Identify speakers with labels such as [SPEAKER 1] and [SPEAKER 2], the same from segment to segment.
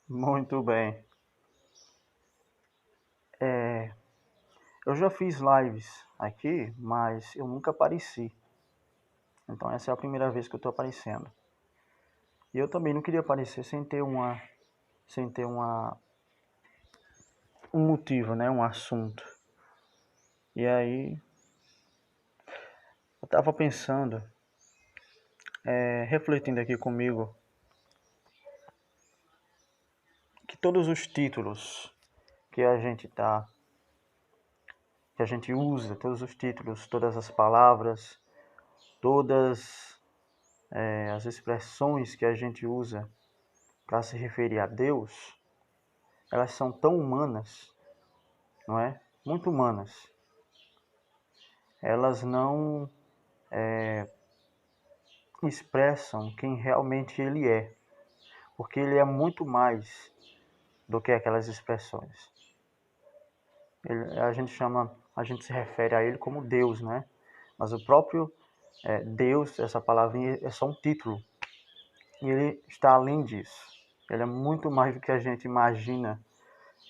[SPEAKER 1] Muito bem. É, eu já fiz lives aqui, mas eu nunca apareci. Então essa é a primeira vez que eu estou aparecendo. E eu também não queria aparecer sem ter um motivo, né? Um assunto. E aí eu estava pensando, refletindo aqui comigo, que todos os títulos que a gente tá, que a gente usa, todos os títulos, todas as palavras, todas as expressões que a gente usa para se referir a Deus, elas são tão humanas, não é? Muito humanas. Elas não expressam quem realmente Ele é, porque Ele é muito mais do que aquelas expressões. A gente se refere a Ele como Deus, né? Mas o próprio Deus, essa palavrinha é só um título. E Ele está além disso. Ele é muito mais do que a gente imagina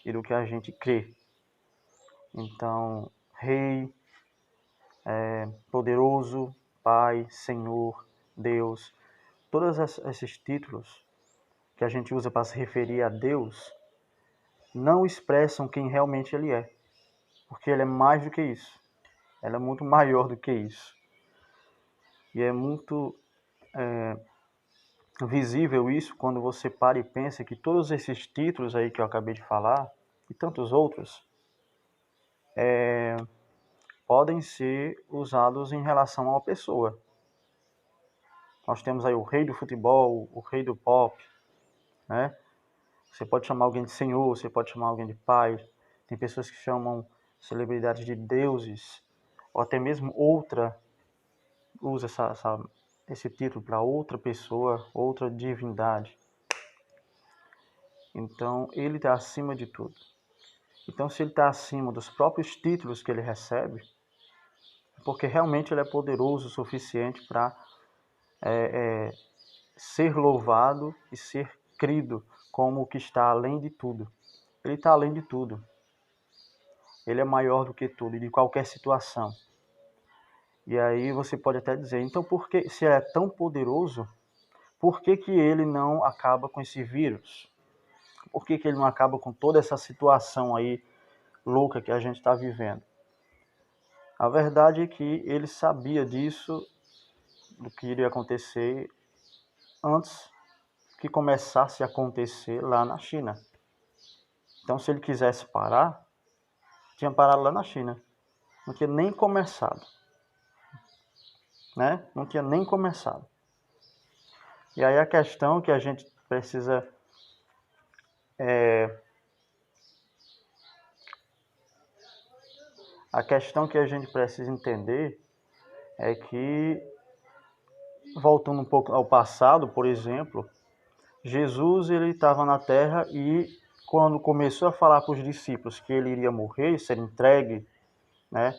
[SPEAKER 1] e do que a gente crê. Então, Rei, Poderoso, Pai, Senhor, Deus, todos esses títulos que a gente usa para se referir a Deus não expressam quem realmente Ele é, porque Ele é mais do que isso. Ele é muito maior do que isso. E é muito visível isso quando você para e pensa que todos esses títulos aí que eu acabei de falar, e tantos outros, podem ser usados em relação a uma pessoa. Nós temos aí o rei do futebol, o rei do pop, né? Você pode chamar alguém de senhor, você pode chamar alguém de pai. Tem pessoas que chamam celebridades de deuses, ou até mesmo usa esse título para outra pessoa, outra divindade. Então, ele está acima de tudo. Então, se ele está acima dos próprios títulos que ele recebe, é porque realmente ele é poderoso o suficiente para ser louvado e ser crido como o que está além de tudo. Ele está além de tudo. Ele é maior do que tudo e de qualquer situação. E aí você pode até dizer, então por que, se ele é tão poderoso, por que que ele não acaba com esse vírus? Por que que ele não acaba com toda essa situação aí louca que a gente está vivendo? A verdade é que ele sabia disso, do que iria acontecer antes que começasse a acontecer lá na China. Então, se ele quisesse parar, tinha parado lá na China. Não tinha nem começado, né? Não tinha nem começado. E aí a questão que a gente precisa entender é que, voltando um pouco ao passado, por exemplo, Jesus ele estava na Terra e quando começou a falar para os discípulos que ele iria morrer, ser entregue, né,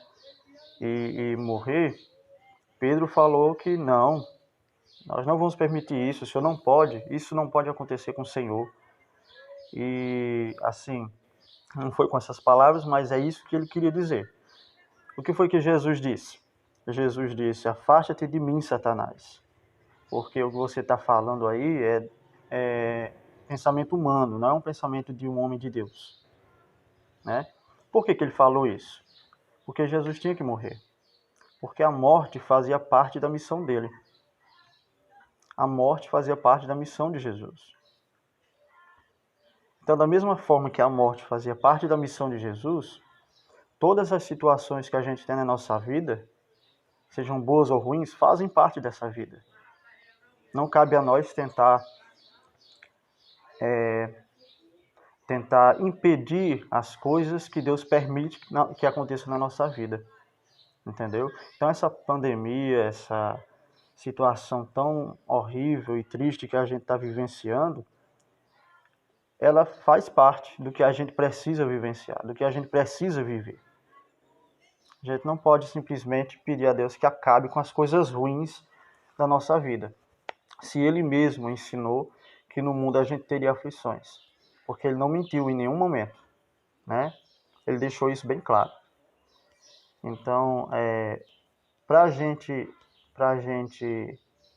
[SPEAKER 1] e morrer, Pedro falou que não, nós não vamos permitir isso, o Senhor não pode, isso não pode acontecer com o Senhor. E assim, não foi com essas palavras, mas é isso que ele queria dizer. O que foi que Jesus disse? Jesus disse, afasta-te de mim, Satanás, porque o que você está falando aí é pensamento humano, não é um pensamento de um homem de Deus, né? Por que que ele falou isso? Porque Jesus tinha que morrer, porque a morte fazia parte da missão dele. A morte fazia parte da missão de Jesus. Então, da mesma forma que a morte fazia parte da missão de Jesus, todas as situações que a gente tem na nossa vida, sejam boas ou ruins, fazem parte dessa vida. Não cabe a nós tentar impedir as coisas que Deus permite que aconteçam na nossa vida. Entendeu? Então essa pandemia, essa situação tão horrível e triste que a gente está vivenciando, ela faz parte do que a gente precisa vivenciar, do que a gente precisa viver. A gente não pode simplesmente pedir a Deus que acabe com as coisas ruins da nossa vida. Se Ele mesmo ensinou que no mundo a gente teria aflições. porque ele não mentiu em nenhum momento, né? Ele deixou isso bem claro. Então, para a gente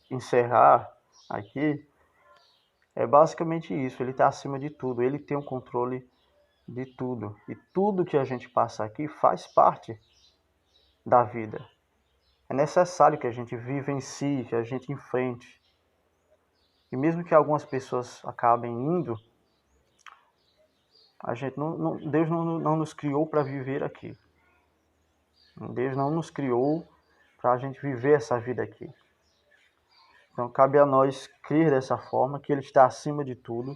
[SPEAKER 1] encerrar aqui, é basicamente isso. Ele está acima de tudo, ele tem o controle de tudo. E tudo que a gente passa aqui faz parte da vida. É necessário que a gente vivencie, que a gente enfrente. E mesmo que algumas pessoas acabem indo, a gente Deus não nos criou para viver aqui. Deus não nos criou para a gente viver essa vida aqui. Então cabe a nós crer dessa forma, que Ele está acima de tudo,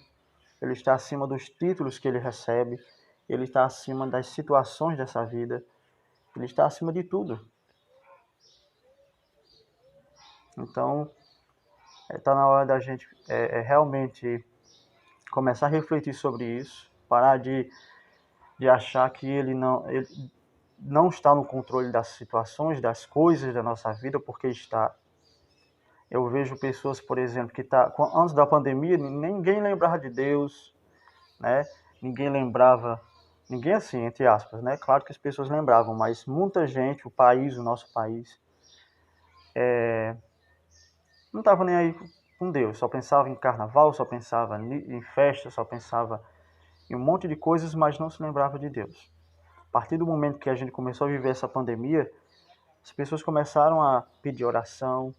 [SPEAKER 1] Ele está acima dos títulos que Ele recebe, Ele está acima das situações dessa vida, Ele está acima de tudo. Então, está na hora da gente realmente começar a refletir sobre isso, parar de achar que ele não está no controle das situações, das coisas da nossa vida, porque está. Eu vejo pessoas, por exemplo, que antes da pandemia, ninguém lembrava de Deus, né? Ninguém assim, entre aspas, né? Claro que as pessoas lembravam, mas muita gente, o nosso país, não estava nem aí com Deus, só pensava em carnaval, só pensava em festa, só pensava em um monte de coisas, mas não se lembrava de Deus. A partir do momento que a gente começou a viver essa pandemia, as pessoas começaram a pedir oração,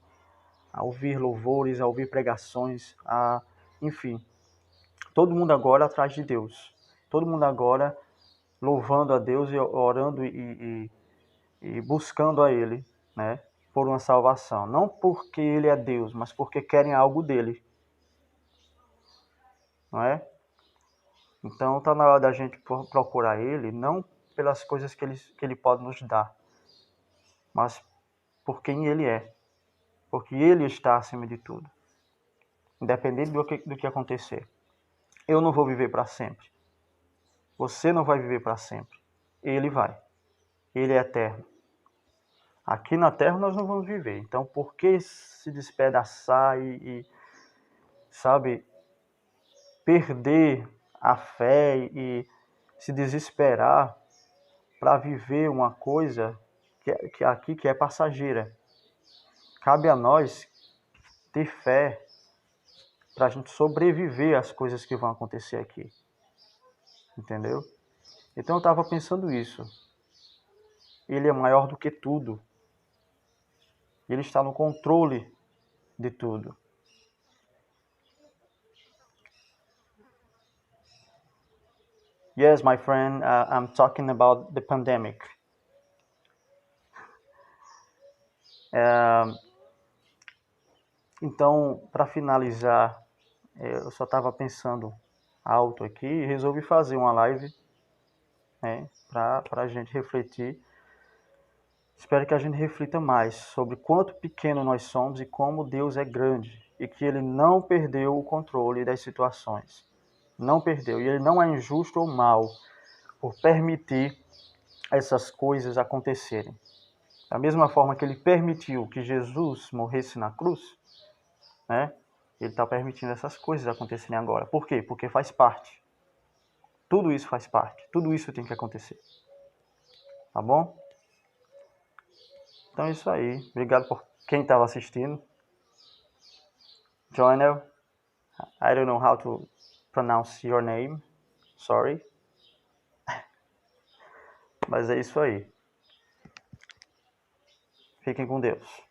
[SPEAKER 1] a ouvir louvores, a ouvir pregações, enfim, todo mundo agora atrás de Deus. Todo mundo agora louvando a Deus e orando e buscando a Ele, né, por uma salvação. Não porque Ele é Deus, mas porque querem algo dele, não é? Então está na hora da gente procurar Ele, não pelas coisas que ele pode nos dar, mas por quem Ele é, porque Ele está acima de tudo, independente do que acontecer. Eu não vou viver para sempre. Você não vai viver para sempre. Ele vai. Ele é eterno. Aqui na Terra nós não vamos viver. Então, por que se despedaçar sabe, perder a fé e se desesperar para viver uma coisa que é passageira? Cabe a nós ter fé para a gente sobreviver às coisas que vão acontecer aqui. Entendeu? Então eu estava pensando isso. Ele é maior do que tudo. Ele está no controle de tudo. Yes, my friend, I'm talking about the pandemic. Então, para finalizar, eu só estava pensando alto aqui e resolvi fazer uma live, né, para a gente refletir. Espero que a gente reflita mais sobre quanto pequeno nós somos e como Deus é grande e que Ele não perdeu o controle das situações. Não perdeu. E Ele não é injusto ou mau por permitir essas coisas acontecerem. Da mesma forma que Ele permitiu que Jesus morresse na cruz, né? Ele está permitindo essas coisas acontecerem agora. Por quê? Porque faz parte. Tudo isso faz parte. Tudo isso tem que acontecer. Tá bom? Então é isso aí. Obrigado por quem estava assistindo. Joinel, I don't know how to pronounce your name. Sorry. Mas é isso aí. Fiquem com Deus.